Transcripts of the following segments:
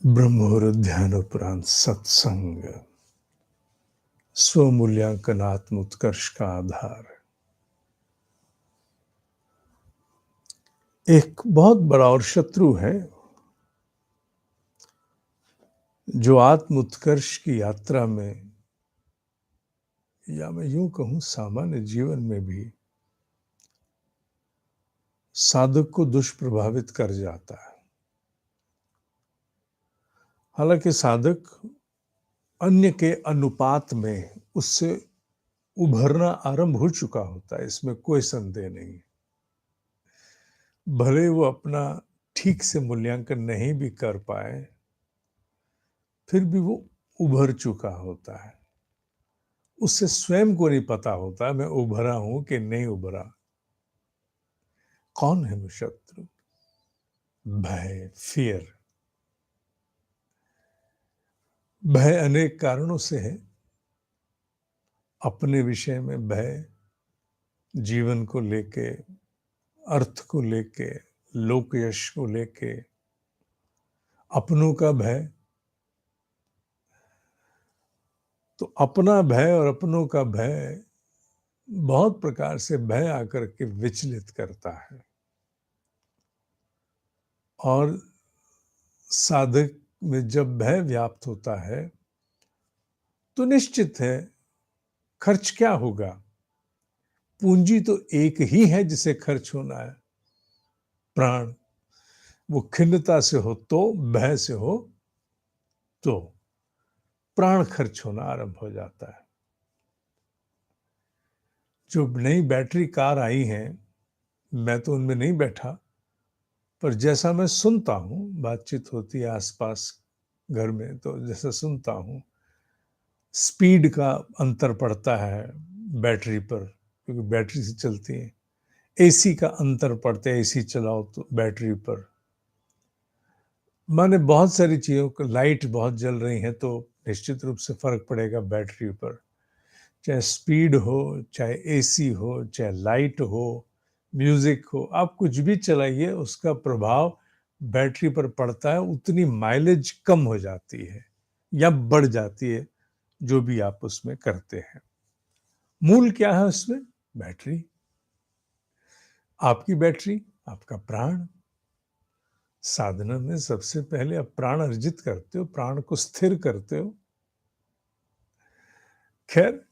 ब्रह्ममुहूर्त ध्यान उपरांत सत्संग स्वमूल्यांकनात्म उत्कर्ष का आधार। एक बहुत बड़ा और शत्रु है जो आत्म उत्कर्ष की यात्रा में, या मैं यूं कहूं सामान्य जीवन में भी साधक को दुष्प्रभावित कर जाता है। हालांकि साधक अन्य के अनुपात में उससे उभरना आरंभ हो चुका होता है, इसमें कोई संदेह नहीं। भले वो अपना ठीक से मूल्यांकन नहीं भी कर पाए, फिर भी वो उभर चुका होता है। उससे स्वयं को नहीं पता होता मैं उभरा हूं कि नहीं उभरा। कौन है वो शत्रु? भय, फियर। भय अनेक कारणों से है। अपने विषय में भय, जीवन को लेके, अर्थ को लेके, लोक यश को लेके, अपनों का भय। तो अपना भय और अपनों का भय बहुत प्रकार से भय आकर के विचलित करता है। और साधक में जब भय व्याप्त होता है तो निश्चित है खर्च क्या होगा। पूंजी तो एक ही है जिसे खर्च होना है, प्राण। वो खिन्नता से हो तो, भय से हो तो प्राण खर्च होना आरंभ हो जाता है। जो नई बैटरी कार आई हैं, मैं तो उनमें नहीं बैठा, पर जैसा मैं सुनता हूं, बातचीत होती है आसपास घर में, तो जैसा सुनता हूं स्पीड का अंतर पड़ता है बैटरी पर, क्योंकि बैटरी से चलती है। एसी का अंतर पड़ता है, एसी चलाओ तो बैटरी पर। माने बहुत सारी चीजों को, लाइट बहुत जल रही है तो निश्चित रूप से फर्क पड़ेगा बैटरी पर। चाहे स्पीड हो, चाहे एसी हो, चाहे लाइट हो, म्यूजिक हो, आप कुछ भी चलाइए उसका प्रभाव बैटरी पर पड़ता है। उतनी माइलेज कम हो जाती है या बढ़ जाती है, जो भी आप उसमें करते हैं। मूल क्या है उसमें? बैटरी। आपकी बैटरी, आपका प्राण। साधना में सबसे पहले आप प्राण अर्जित करते हो, प्राण को स्थिर करते हो। खैर,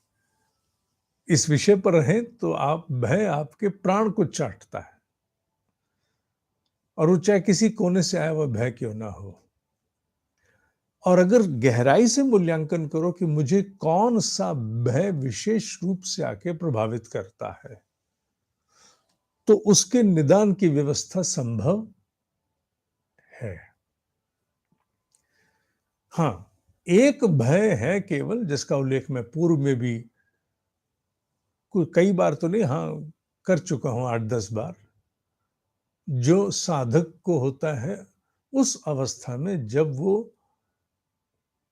इस विषय पर रहें तो आप भय आपके प्राण को चाटता है, और वो चाहे किसी कोने से आया हुआ भय क्यों ना हो। और अगर गहराई से मूल्यांकन करो कि मुझे कौन सा भय विशेष रूप से आके प्रभावित करता है, तो उसके निदान की व्यवस्था संभव है। हाँ, एक भय है केवल, जिसका उल्लेख मैं पूर्व में भी कई बार तो नहीं, हाँ, कर चुका हूं 8-10 बार। जो साधक को होता है उस अवस्था में जब वो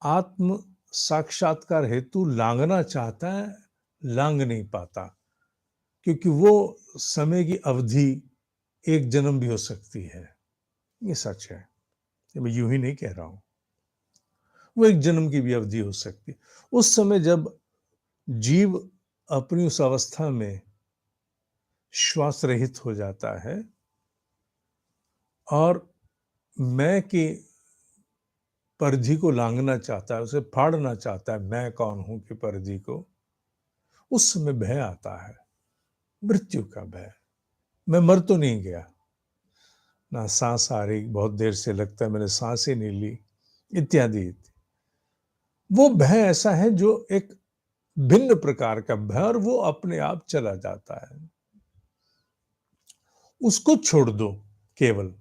आत्म साक्षात्कार हेतु लांघना चाहता है, लांघ नहीं पाता, क्योंकि वो समय की अवधि एक जन्म भी हो सकती है। ये सच है, ये मैं यूं ही नहीं कह रहा हूं। वो एक जन्म की भी अवधि हो सकती है। उस समय जब जीव अपनी उस अवस्था में श्वास रहित हो जाता है और मैं की परिधि को लांघना चाहता है, उसे फाड़ना चाहता है, मैं कौन हूं की परिधि को, उस समय भय आता है, मृत्यु का भय। मैं मर तो नहीं गया, ना सांस आ रही, बहुत देर से लगता है मैंने सांस ही नहीं ली, इत्यादि। वो भय ऐसा है जो एक भिन्न प्रकार का भय, और वो अपने आप चला जाता है। उसको छोड़ दो केवल,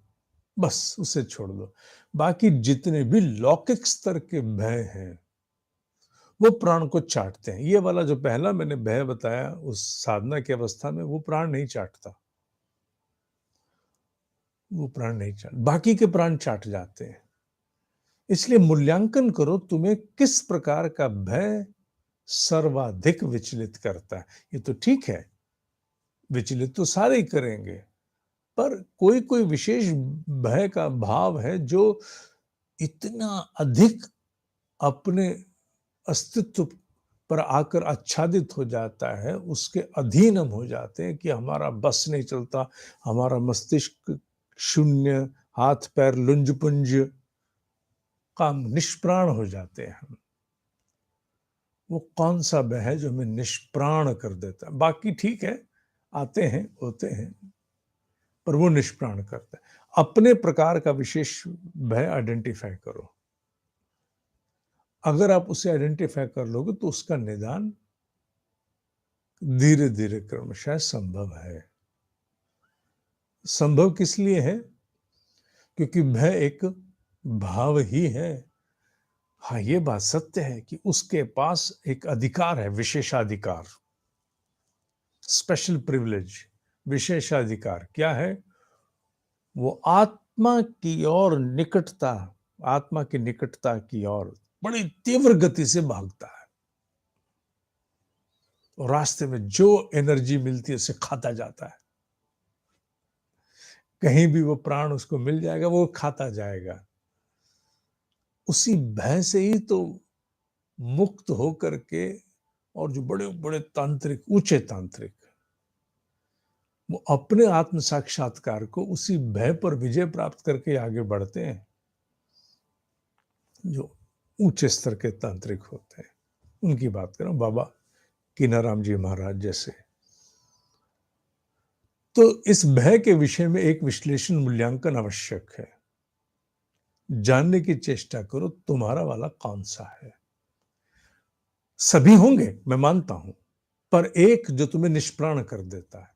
बस उसे छोड़ दो। बाकी जितने भी लौकिक स्तर के भय हैं वो प्राण को चाटते हैं। ये वाला जो पहला मैंने भय बताया उस साधना की अवस्था में, वो प्राण नहीं चाटता, वो प्राण नहीं चाट, बाकी के प्राण चाट जाते हैं। इसलिए मूल्यांकन करो तुम्हें किस प्रकार का भय सर्वाधिक विचलित करता है। ये तो ठीक है, विचलित तो सारे ही करेंगे, पर कोई कोई विशेष भय का भाव है जो इतना अधिक अपने अस्तित्व पर आकर आच्छादित हो जाता है, उसके अधीन हम हो जाते हैं कि हमारा बस नहीं चलता, हमारा मस्तिष्क शून्य, हाथ पैर लुंज-पुंज, काम निष्प्राण हो जाते हैं हम। वो कौन-सा भय है जो हमें निष्प्राण कर देता है? बाकी ठीक है, आते हैं, होते हैं, पर वो निष्प्राण करता है। अपने प्रकार का विशेष भय आइडेंटिफ़ाई करो। अगर आप उसे आइडेंटिफ़ाई कर लोगे तो उसका निदान धीरे-धीरे क्रमशः संभव है। संभव किस लिए है? क्योंकि भय एक भाव ही है। हाँ, ये बात सत्य है कि उसके पास एक अधिकार है, विशेषाधिकार, स्पेशल प्रिविलेज, विशेषाधिकार। क्या है? वो आत्मा की ओर निकटता, आत्मा की निकटता की ओर बड़ी तीव्र गति से भागता है और रास्ते में जो एनर्जी मिलती है उसे खाता जाता है। कहीं भी वो प्राण उसको मिल जाएगा, वो खाता जाएगा। उसी भय से ही तो मुक्त होकर के, और जो बड़े-बड़े तांत्रिक, ऊंचे तांत्रिक, वो अपने आत्म साक्षात्कार को उसी भय पर विजय प्राप्त करके आगे बढ़ते हैं। जो ऊंचे स्तर के तांत्रिक होते हैं, उनकी बात कर रहा हूं, बाबा कीनाराम जी महाराज जैसे। तो इस भय के विषय में एक विश्लेषण, मूल्यांकन आवश्यक है। जानने की चेष्टा करो तुम्हारा वाला कौन सा है। सभी होंगे, मैं मानता हूं, पर एक जो तुम्हें निष्प्राण कर देता है,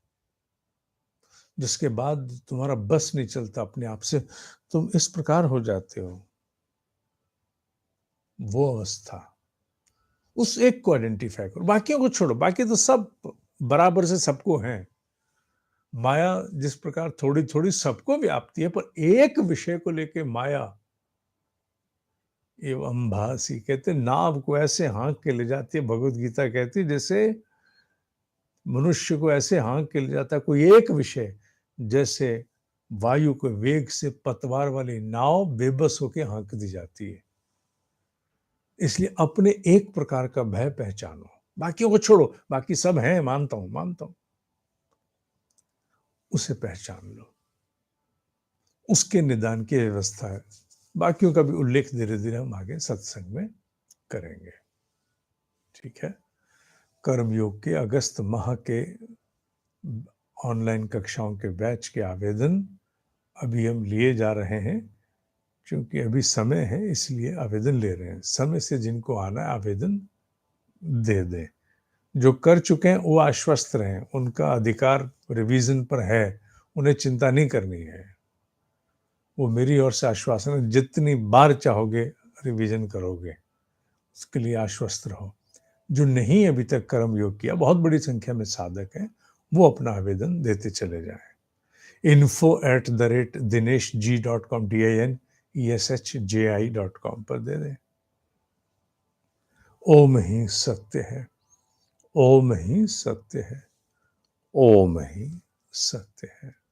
जिसके बाद तुम्हारा बस नहीं चलता अपने आप से, तुम इस प्रकार हो जाते हो, वो अवस्था, उस एक को आइडेंटिफाई करो, बाकियों को छोड़ो। बाकी तो सब बराबर से सबको हैं। माया जिस प्रकार थोड़ी थोड़ी सबको व्याप्ति है, पर एक विषय को लेके माया एवं भासी, कहते नाव को ऐसे हाँक के ले जाती है, भगवत गीता कहती है, जैसे मनुष्य को ऐसे हाँक के ले जाता है कोई एक विषय, जैसे वायु को वेग से पतवार वाली नाव बेबस होके हाँक दी जाती है। इसलिए अपने एक प्रकार का भय पहचानो, बाकियों को छोड़ो, बाकी सब हैं, मानता हूं, मानता हूं, उसे पहचान लो, उसके निदान की व्यवस्था है। बाकियों का भी उल्लेख धीरे धीरे हम आगे सत्संग में करेंगे। ठीक है। कर्मयोग के अगस्त माह के ऑनलाइन कक्षाओं के बैच के आवेदन अभी हम लिए जा रहे हैं। क्योंकि अभी समय है इसलिए आवेदन ले रहे हैं। समय से जिनको आना है आवेदन दे दें। जो कर चुके हैं वो आश्वस्त रहें, उनका अधिकार रिवीजन पर है, उन्हें चिंता नहीं करनी है। वो मेरी ओर से आश्वासन है, जितनी बार चाहोगे रिवीजन करोगे, उसके लिए आश्वस्त रहो। जो नहीं अभी तक कर्म योग किया, बहुत बड़ी संख्या में साधक हैं, वो अपना आवेदन देते चले जाएं। info@dineshji.com dineshji.com पर दे दें। ओम ही सत्य है, ओम ही सत्य है, ओम ही सत्य है।